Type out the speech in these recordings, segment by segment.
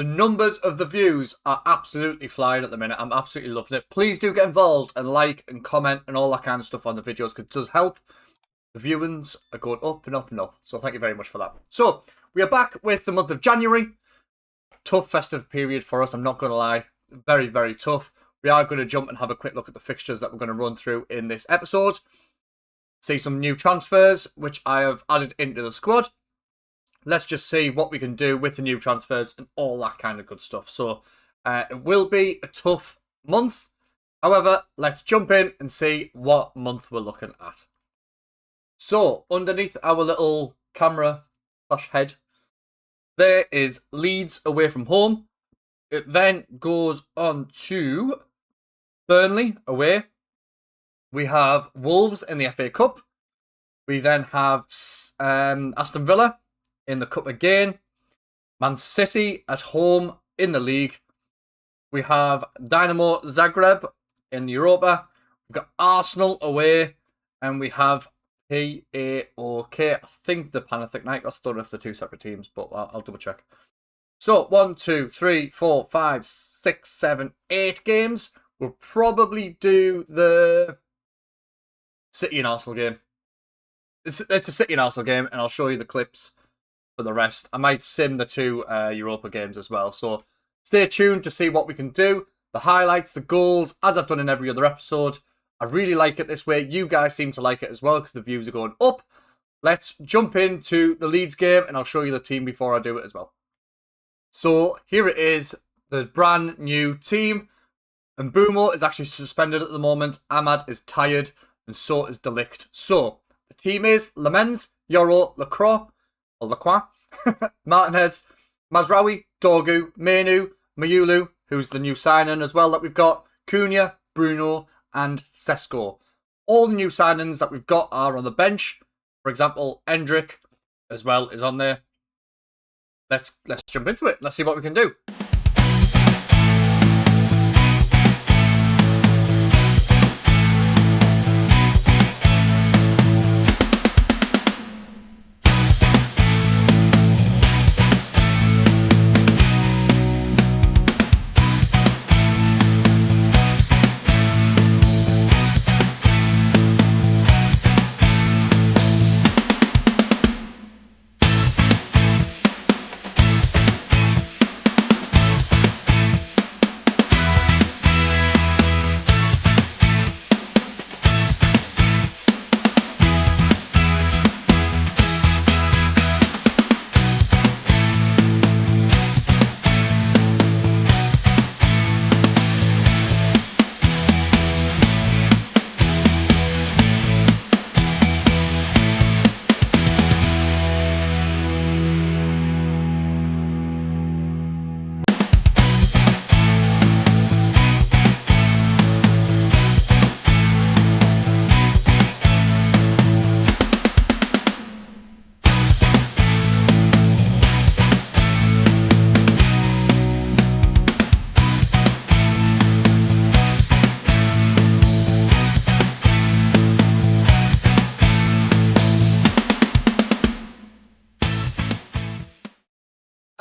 The numbers of the views are absolutely flying at the minute. I'm absolutely loving it. Please do get involved and like and comment and all that kind of stuff on the videos because it does help. The viewings are going up and up and up. So thank you very much for that. So we are back with the month of January. Tough festive period for us, I'm not going to lie. Very, very tough. We are going to jump and have a quick look at the fixtures that we're going to run through in this episode. See some new transfers, which I have added into the squad. Let's just see what we can do with the new transfers and all that kind of good stuff. So it will be a tough month. However, let's jump in and see what month we're looking at. So underneath our little camera slash head, there is Leeds away from home. It then goes on to Burnley away. We have Wolves in the FA Cup. We then have Aston Villa in the Cup again. Man City at home in the league. We have Dynamo Zagreb in Europa. We've got Arsenal away. And we have PAOK. I think the Panathinaikos. I don't know if they're two separate teams, but I'll double check. So 1, 2, 3, 4, 5, 6, 7, 8 games. We'll probably do the City and Arsenal game. It's a City and Arsenal game, and I'll show you the clips for the rest. I might sim the two Europa games as well. So stay tuned to see what we can do. The highlights, the goals, as I've done in every other episode. I really like it this way. You guys seem to like it as well because the views are going up. Let's jump into the Leeds game, and I'll show you the team before I do it as well. So here it is, the brand new team. And Bumo is actually suspended at the moment. Ahmad is tired, and so is Delict. So the team is Lemens, Yoro, Lacroix, Martinez, Mazraoui, Dorgu, Menu, Mayulu, who's the new signing as well that we've got, Cunha, Bruno, and Sesko. All the new signings that we've got are on the bench. For example, Endrick as well is on there. Let's jump into it. Let's see what we can do.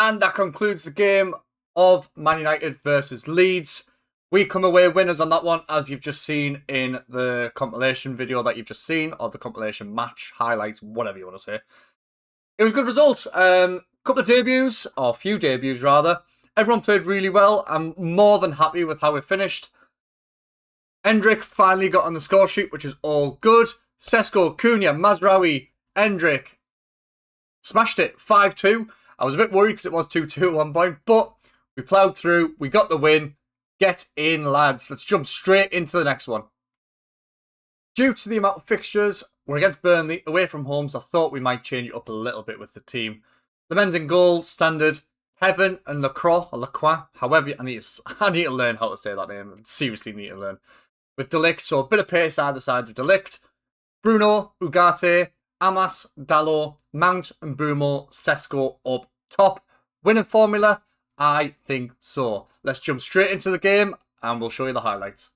And that concludes the game of Man United versus Leeds. We come away winners on that one, as you've just seen in the compilation video that you've just seen, or the compilation match, highlights, whatever you want to say. It was a good result. Couple of debuts, or a few debuts rather. Everyone played really well. I'm more than happy with how it finished. Endrick finally got on the score sheet, which is all good. Sesko, Cunha, Mazraoui, Endrick smashed it 5-2. I was a bit worried because it was 2-2 at one point, but we ploughed through. We got the win. Get in, lads. Let's jump straight into the next one. Due to the amount of fixtures, we're against Burnley, away from home, so I thought we might change it up a little bit with the team. The men's in goal, standard. Heaven and Lacroix, however, I need to learn how to say that name. I seriously need to learn. With Delict, so a bit of pace either side of Delict. Bruno, Ugarte, Amas, Dalot, Mount and Bumo, Sesko up top. Winning formula? I think so. Let's jump straight into the game and we'll show you the highlights.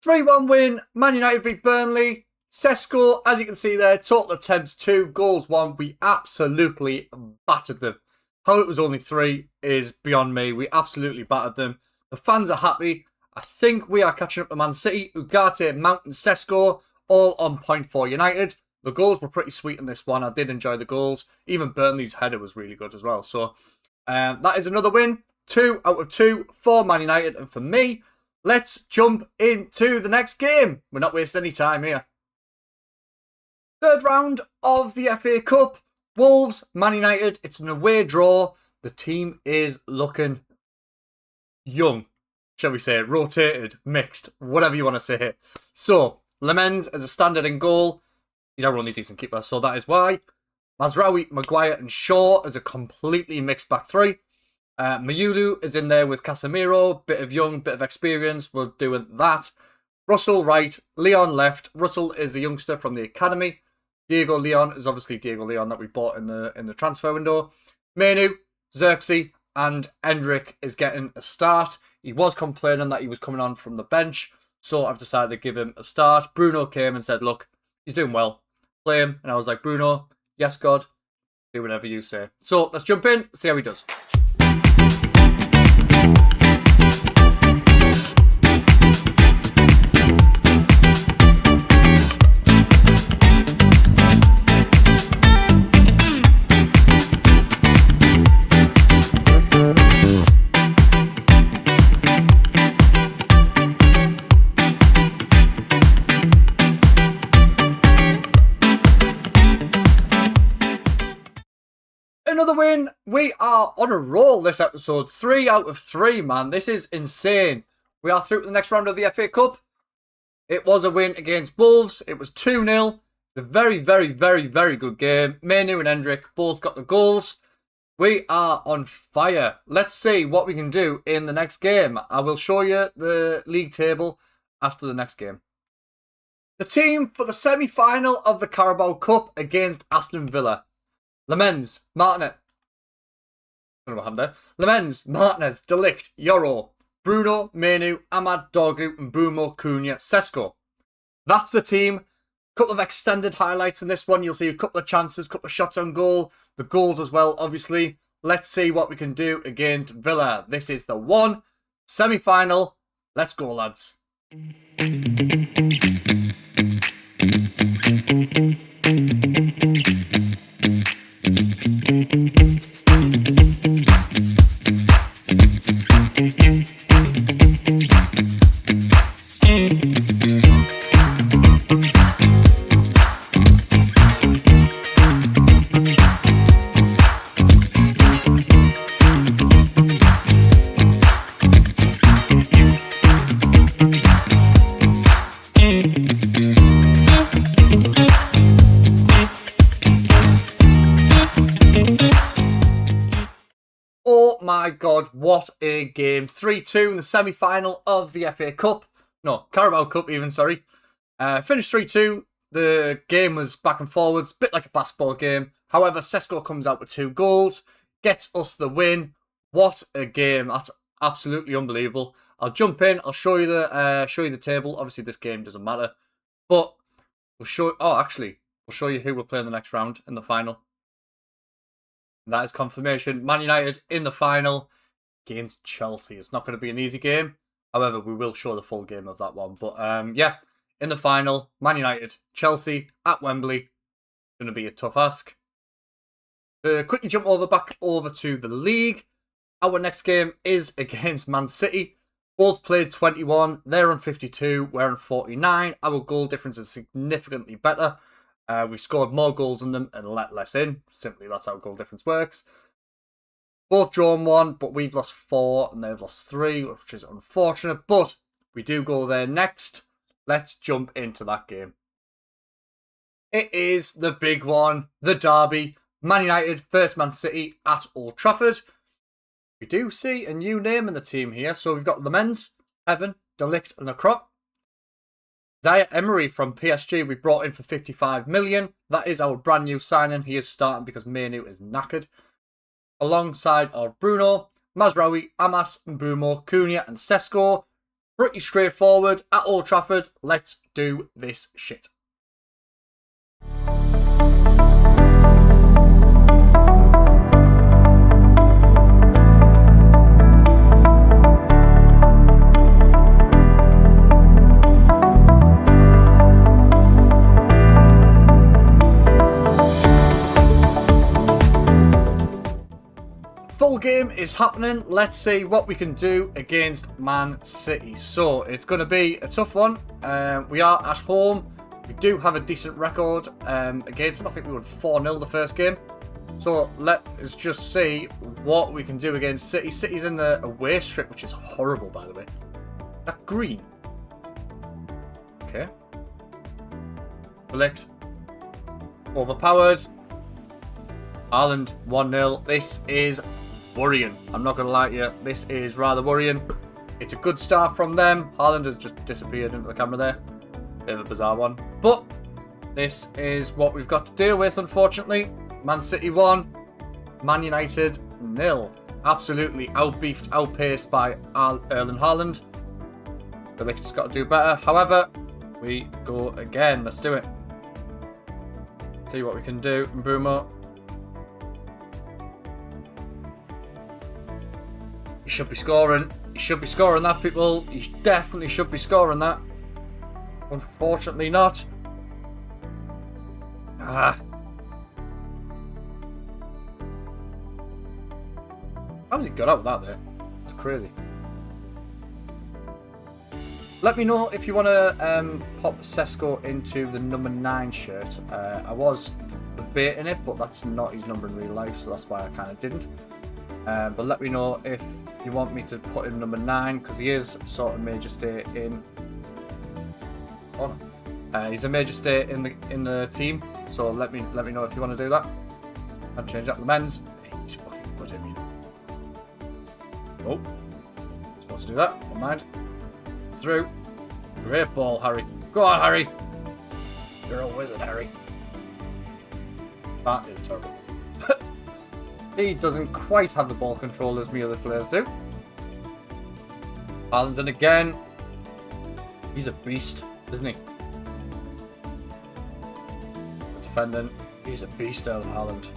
3-1 win, Man United beat Burnley. Sesko, as you can see there, total attempts 2, goals 1. We absolutely battered them. How it was only 3 is beyond me. We absolutely battered them. The fans are happy. I think we are catching up to Man City. Ugarte, Mount and Sesko, all on point for United. The goals were pretty sweet in this one. I did enjoy the goals. Even Burnley's header was really good as well. So that is another win. 2 out of 2 for Man United. And for me, let's jump into the next game. We're not wasting any time here. Third round of the FA Cup. Wolves, Man United. It's an away draw. The team is looking young, shall we say, rotated, mixed, whatever you want to say. So, Lemens as a standard in goal. He's our only decent keeper, so that is why. Mazraoui, Maguire and Shaw as a completely mixed back three. Mayulu is in there with Casemiro. Bit of young, bit of experience. We're doing that. Russell right, Leon left. Russell is a youngster from the academy. Diego Leon is obviously Diego Leon that we bought in the transfer window. Menu, Xerxes, and Endrick is getting a start. He was complaining that he was coming on from the bench, so I've decided to give him a start. Bruno came and said, look, he's doing well. Play him. And I was like, Bruno, yes, God, do whatever you say. So let's jump in, see how he does. Another win. We are on a roll this episode. 3 out of 3, man. This is insane. We are through to the next round of the FA Cup. It was a win against Wolves. It was 2-0. A very, very, very, very good game. Menu and Endrick both got the goals. We are on fire. Let's see what we can do in the next game. I will show you the league table after the next game. The team for the semi-final of the Carabao Cup against Aston Villa. Lemens, Martinez. I don't know what happened there. Lemens, Martinez, De Ligt, Yoro, Bruno, Menu, Ahmad, Dorgu, Mbumo, Cunha, Sesko. That's the team. Couple of extended highlights in this one. You'll see a couple of chances, couple of shots on goal. The goals as well, obviously. Let's see what we can do against Villa. This is the one. Semi-final. Let's go, lads. Oh my God, what a game. 3-2 in the semi-final of the FA Cup. No, Carabao Cup even, sorry. Finished 3-2. The game was back and forwards, bit like a basketball game. However, Sesko comes out with 2 goals, gets us the win. What a game. That's absolutely unbelievable. I'll jump in, I'll show you the table. Obviously, this game doesn't matter. But we'll show we'll show you who we're playing the next round in the final. And that is confirmation. Man United in the final against Chelsea. It's not going to be an easy game. However, we will show the full game of that one. But yeah, in the final, Man United, Chelsea at Wembley. Going to be a tough ask. Quickly jump back over to the league. Our next game is against Man City. Both played 21. They're on 52. We're on 49. Our goal difference is significantly better. We've scored more goals than them and let less in. Simply, that's how goal difference works. Both drawn 1, but we've lost 4 and they've lost 3, which is unfortunate. But we do go there next. Let's jump into that game. It is the big one, the derby. Man United versus Man City at Old Trafford. We do see a new name in the team here. So we've got Lemens, Evan, De Ligt and Lacroix. Zaire Emery from PSG we brought in for 55 million. That is our brand new signing. He is starting because Menu is knackered. Alongside are Bruno, Mazraoui, Amas, Mbumo, Cunha and Sesko. Pretty straightforward at Old Trafford. Let's do this shit. Full game is happening. Let's see what we can do against Man City. So it's going to be a tough one. We are at home. We do have a decent record against them. I think we won 4-0 the first game. So let's just see what we can do against City. City's in the away strip, which is horrible, by the way. That green. Okay. Select. Overpowered. Haaland 1-0. This is worrying. I'm not going to lie to you. This is rather worrying. It's a good start from them. Haaland has just disappeared into the camera there. Bit of a bizarre one. But this is what we've got to deal with, unfortunately. Man City 1. Man United 0. Absolutely outbeefed, outpaced by Erling Haaland. The Leeds got to do better. However, we go again. Let's do it. See what we can do. Mbeumo. He should be scoring. He should be scoring that, people. He definitely should be scoring that. Unfortunately not. How's he got out with that there? It's crazy. Let me know if you want to pop Sesko into the number 9 shirt. I was debating it, but that's not his number in real life, so that's why I kind of didn't. But let me know if you want me to put him number 9, because he is sort of major stay in. Oh, he's a major stay in the team. So let me know if you want to do that. I'll change that to the men's. He's fucking good at me. Oh, supposed to do that. Never mind. Through. Great ball, Harry. Go on, Harry. You're a wizard, Harry. That is terrible. He doesn't quite have the ball control as me other players do. Haaland's in again. He's a beast, isn't he? Defending. He's a beast, Erling Haaland.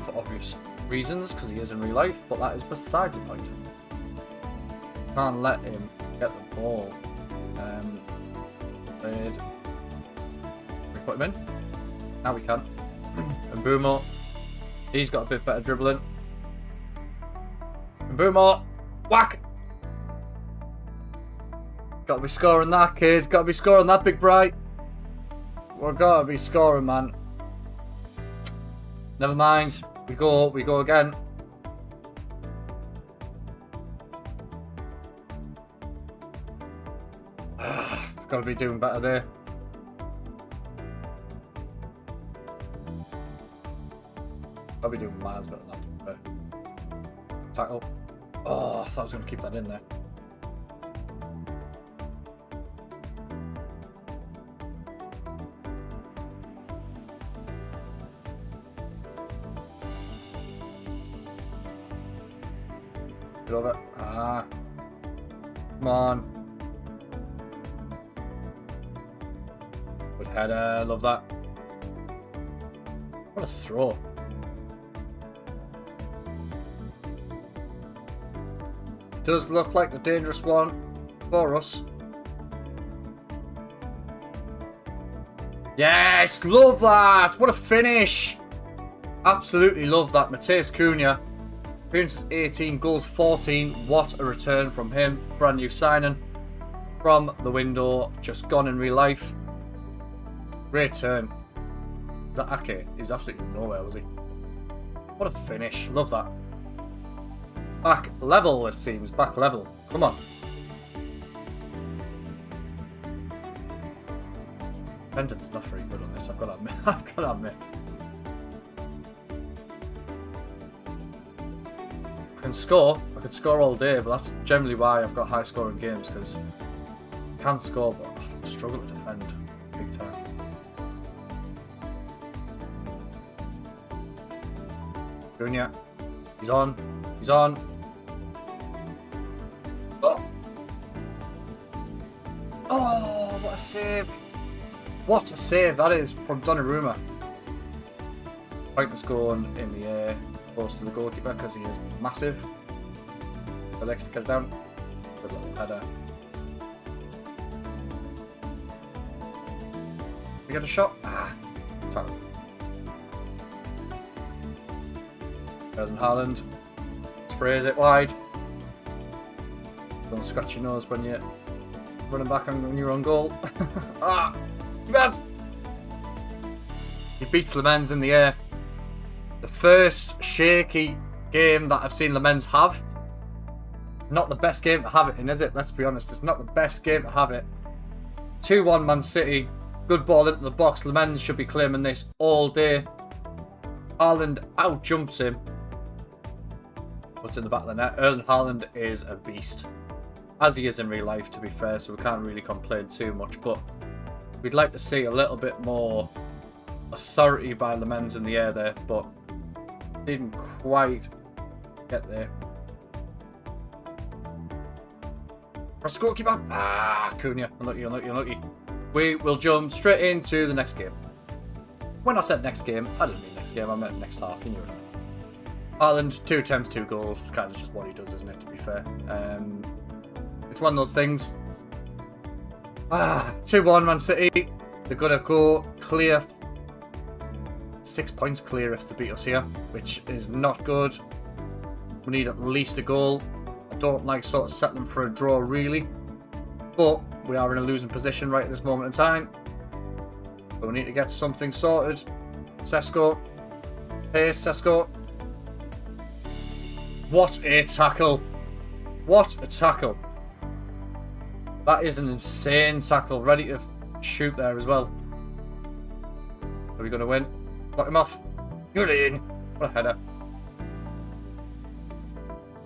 For obvious reasons, because he is in real life, but that is beside the point. Can't let him get the ball. Can we put him in? Now we can. And Mbeumo. He's got a bit better dribbling. Mbeumo. Whack! Got to be scoring that, kid. Got to be scoring that, big bright. We're got to be scoring, man. Never mind. We go again. We've got to be doing better there. I'll be doing miles better than that. Tackle. Oh, I thought I was going to keep that in there. Get over. Ah. Come on. Good header. Love that. What a throw. Does look like the dangerous one for us. Yes, love that. What a finish. Absolutely love that. Mateus Cunha. Appearances 18, goals 14. What a return from him. Brand new signing from the window. Just gone in real life. Great turn. Is that Ake? He was absolutely nowhere, was he? What a finish. Love that. Back level, it seems. Back level. Come on. Pendant's not very good on this, I've got to admit. I've got to admit. I can score. I could score all day, but that's generally why I've got high scoring games, because I can score, but I struggle to defend big time. Cunha. He's on. He's on. Oh. save! What a save that is from Donnarumma. Pointless going in the air, close to the goalkeeper because he is massive. Select, get it down. Good little header. We get a shot. Ah, tackle. Erling Haaland sprays it wide. Don't scratch your nose when you're running back on your own goal. Ah, yes. He beats Lemens in the air. The first shaky game that I've seen Lemens have. Not the best game to have it in, is it? Let's be honest, it's not the best game to have it. 2-1 Man City. Good ball into the box. Lemens should be claiming this all day. Haaland out-jumps him. Puts in the back of the net. Erling Haaland is a beast. As he is in real life, to be fair, so we can't really complain too much. But we'd like to see a little bit more authority by Lemens in the air there, but didn't quite get there. Cross the goalkeeper. Ah, Cunha. Unlucky, unlucky, unlucky. We will jump straight into the next game. When I said next game, I didn't mean next game, I meant next half. You knew what I meant. Haaland, 2 attempts, 2 goals. It's kind of just what he does, isn't it, to be fair? It's one of those things. 2-1 Man City. They're going to go clear. 6 points clear if they beat us here, which is not good. We need at least a goal. I don't like sort of settling for a draw, really. But we are in a losing position right at this moment in time. So we need to get something sorted. Sesko. Pace, Sesko. What a tackle. What a tackle. That is an insane tackle. Ready to shoot there as well. Are we going to win? Knock him off. You're in. What a header.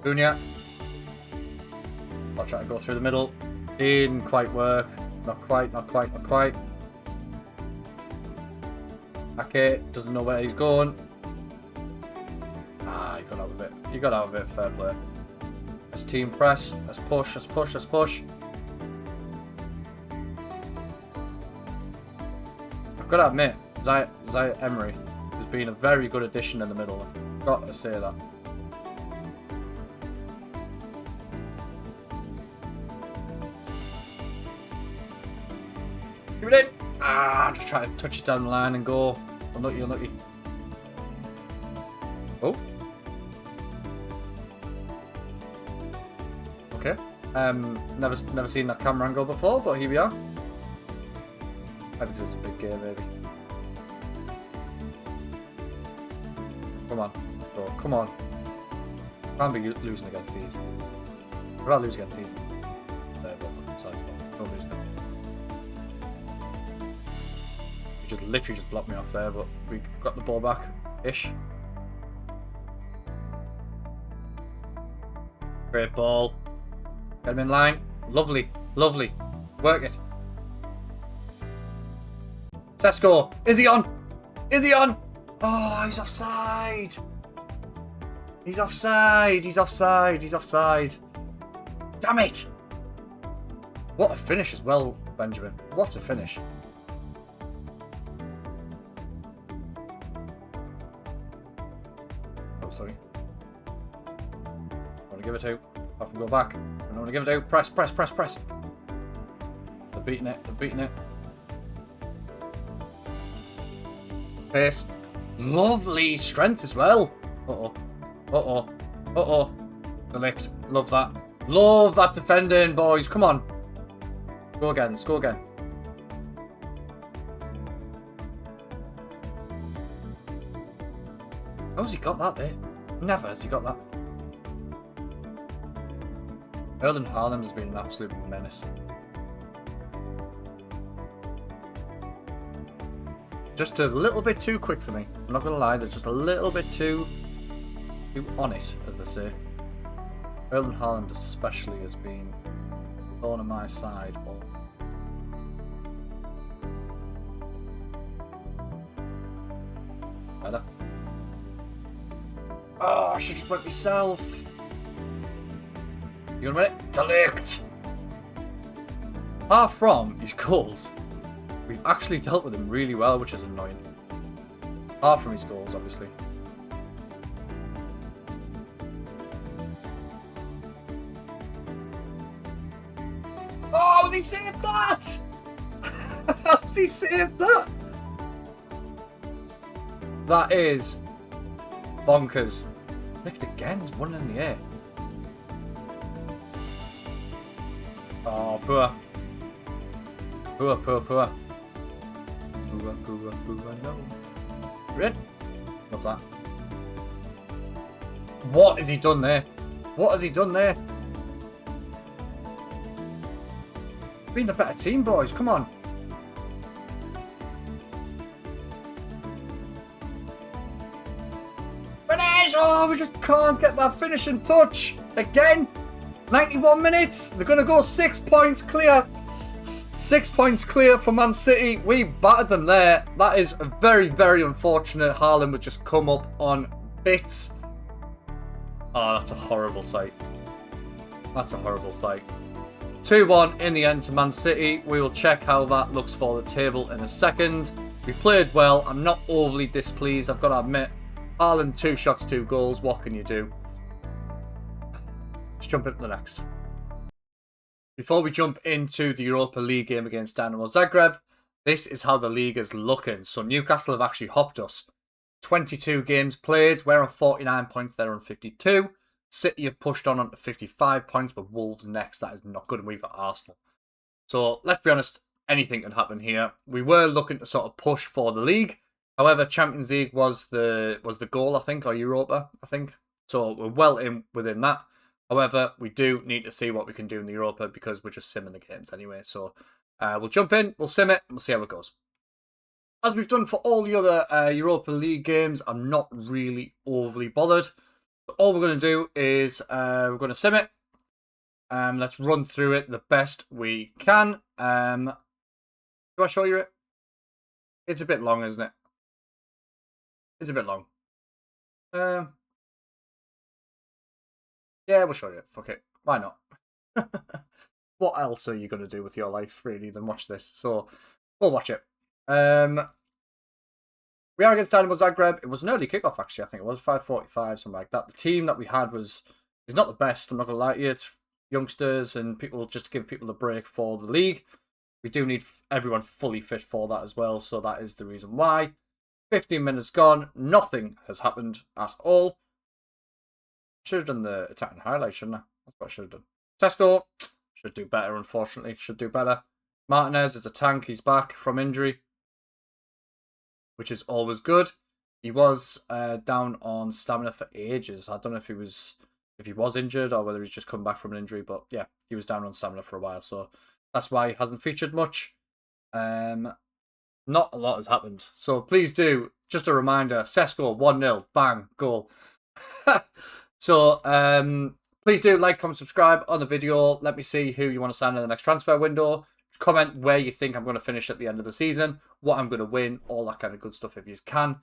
Cunha. I'll try to go through the middle. Didn't quite work. Not quite, not quite, not quite. Ake doesn't know where he's going. Ah, he got out of it. He got out of it. Fair play. Let's team press. Let's push, let's push, let's push. I've got to admit, Zaya Emery has been a very good addition in the middle. I've got to say that. Give it in! Ah, just try to touch it down the line and go. Unlucky, unlucky. Oh. Okay. Never seen that camera angle before, but here we are. Maybe because it's a big game, maybe. Come on. Oh, come on. Can't be losing against these. I'd rather lose against these than besides, no losing against these. He just literally just blocked me off there, but we got the ball back ish. Great ball. Get him in line. Lovely, lovely. Work it. Sesko, is he on? Is he on? Oh, he's offside. He's offside. He's offside. He's offside. Damn it. What a finish as well, Benjamin. What a finish. Oh, sorry. I want to give it to. I have to go back. I want to give it to. Press, press, press, press. They're beating it. They're beating it. Pace. Lovely strength as well. Uh-oh. Uh-oh. Uh-oh. The licked. Love that. Love that defending, boys. Come on. Go again. Score again. How's he got that there? Never has he got that. Erling Haaland has been an absolute menace. Just a little bit too quick for me. I'm not going to lie, they're just a little bit too on it, as they say. Erling Haaland especially has been thorn on my side. Better. Oh, I should just went myself. You gonna win it? Delict! apart from his goals, we've actually dealt with him really well, which is annoying. Apart from his goals, obviously. Oh, has he saved that? Has he saved that? That is bonkers. Nicked again, he's one in the air. Oh, poor. Poor, poor, poor. Poor, poor, poor, no. Red. Love that. What has he done there? What has he done there? Being the better team, boys. Come on. Finish! Oh, we just can't get that finishing touch. Again. 91 minutes. They're going to go 6 points clear. 6 points clear for Man City. We battered them there. That is very, very unfortunate. Haaland would just come up on bits. Oh, that's a horrible sight. That's a horrible sight. 2-1 in the end to Man City. We will check how that looks for the table in a second. We played well. I'm not overly displeased, I've got to admit. Haaland, 2 shots, 2 goals. What can you do? Let's jump into the next. Before we jump into the Europa League game against Dynamo Zagreb, this is how the league is looking. So Newcastle have actually hopped us. 22 games played. We're on 49 points. They're on 52. City have pushed on to 55 points, but Wolves next. That is not good, and we've got Arsenal. So let's be honest, anything can happen here. We were looking to sort of push for the league. However, Champions League was the goal, I think, or Europa, I think. So we're well in within that. However, we do need to see what we can do in the Europa because we're just simming the games anyway. So we'll jump in, we'll sim it, and we'll see how it goes. As we've done for all the other Europa League games, I'm not really overly bothered. All we're going to do is we're going to sim it. Let's run through it the best we can. Do I show you it? It's a bit long, isn't it? It's a bit long. Yeah, we'll show you it. Fuck it. Why not? What else are you going to do with your life, really, than watch this? So, we'll watch it. We are against Dynamo Zagreb. It was an early kickoff, actually. I think it was 5:45, something like that. The team that we had is not the best. I'm not going to lie to you. It's youngsters and people just to give people a break for the league. We do need everyone fully fit for that as well. So that is the reason why. 15 minutes gone. Nothing has happened at all. Should have done the attacking highlight, shouldn't I? That's what I should have done. Tesco should do better, unfortunately. Should do better. Martinez is a tank. He's back from injury, which is always good. He was down on stamina for ages. I don't know if he was injured or whether he's just come back from an injury, but yeah, he was down on stamina for a while, so that's why he hasn't featured much. Not a lot has happened, so please do. Just a reminder: Sesko 1-0, bang, goal. So please do like, comment, subscribe on the video. Let me see who you want to sign in the next transfer window. Comment where you think I'm going to finish at the end of the season, what I'm going to win, all that kind of good stuff if you can.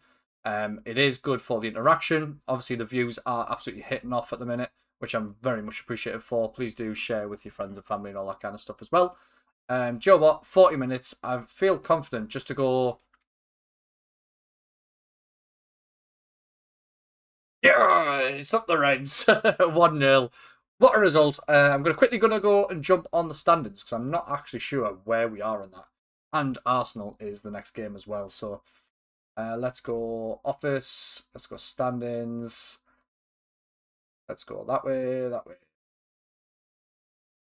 It is good for the interaction. Obviously, the views are absolutely hitting off at the minute, which I'm very much appreciative for. Please do share with your friends and family and all that kind of stuff as well. Do you know what? 40 minutes. I feel confident just to go... Yeah, it's up the Reds. 1-0. What a result. I'm quickly going to go and jump on the standings because I'm not actually sure where we are on that. And Arsenal is the next game as well. So let's go office. Let's go standings. Let's go that way, that way,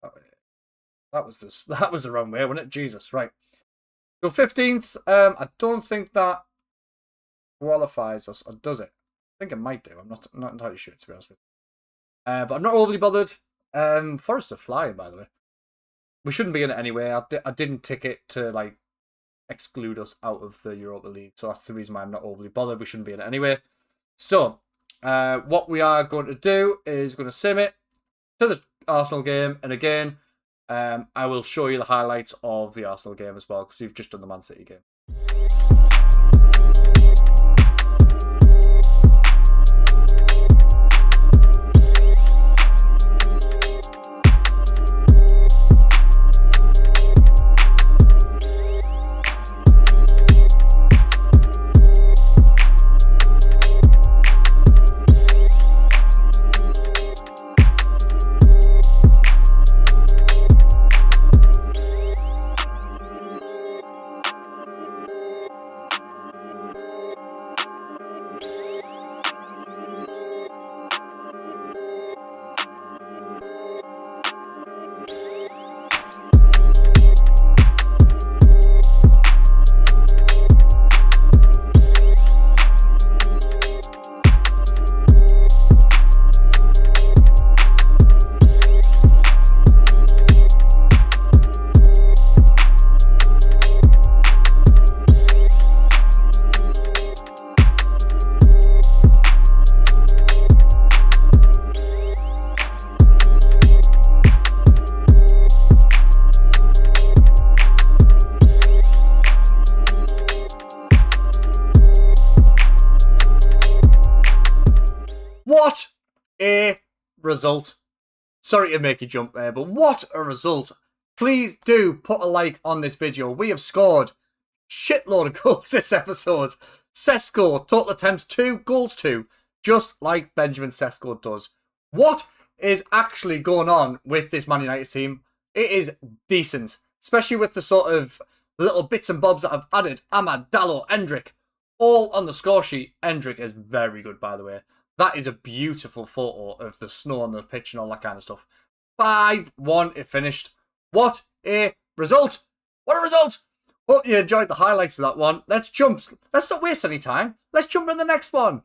that way. That was the wrong way, wasn't it? Jesus, right. So 15th. I don't think that qualifies us, or does it? I think it might do. I'm not entirely sure, to be honest with you. But I'm not overly bothered. Forest are flying, by the way. We shouldn't be in it anyway. I didn't tick it to like exclude us out of the Europa League, so that's the reason why I'm not overly bothered. We shouldn't be in it anyway. So, what we are going to do is going to sim it to the Arsenal game, and again, I will show you the highlights of the Arsenal game as well because we've just done the Man City game. a result. Sorry to make you jump there, but what a result. Please do put a like on this video. We have scored shitload of goals this episode. Sesko, total attempts 2, goals 2, just like Benjamin Sesko does. What is actually going on with this Man United team? It is decent, especially with the sort of little bits and bobs that I've added. Ahmad, Dalot, Endrick, all on the score sheet. Endrick is very good, by the way. That is a beautiful photo of the snow on the pitch and all that kind of stuff. 5-1 it finished. What a result! What a result! Hope you enjoyed the highlights of that one. Let's jump. Let's not waste any time. Let's jump in the next one.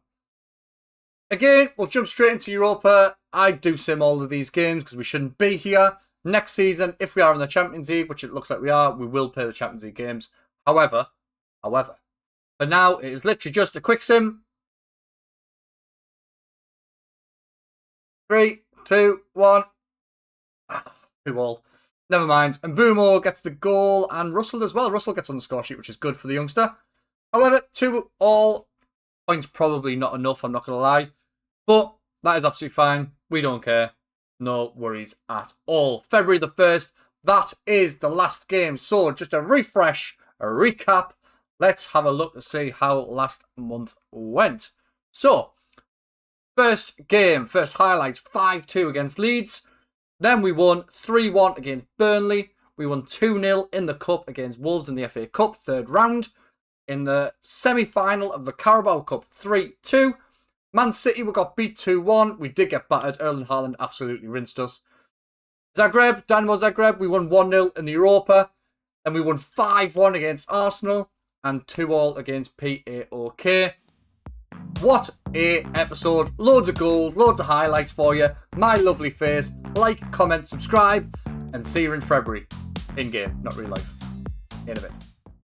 Again, we'll jump straight into Europa. I do sim all of these games because we shouldn't be here. Next season, if we are in the Champions League, which it looks like we are, we will play the Champions League games. However, for now, it is literally just a quick sim. 3, 2, 1. 2-all. Never mind. And Boomo gets the goal, and Russell as well. Russell gets on the score sheet, which is good for the youngster. However, 2-all. Points probably not enough, I'm not going to lie. But that is absolutely fine. We don't care. No worries at all. February the 1st. That is the last game. So just a refresh, a recap. Let's have a look to see how last month went. So, first game, first highlights, 5-2 against Leeds. Then we won 3-1 against Burnley. We won 2-0 in the Cup against Wolves in the FA Cup, third round. In the semi-final of the Carabao Cup, 3-2. Man City, we got beat 2-1. We did get battered. Erling Haaland absolutely rinsed us. Zagreb, Dynamo Zagreb, we won 1-0 in the Europa. Then we won 5-1 against Arsenal. And 2-all against PAOK. What a episode. Loads of goals, loads of highlights for you. My lovely face. Like, comment, subscribe. And see you in February. In game, not real life. In a bit.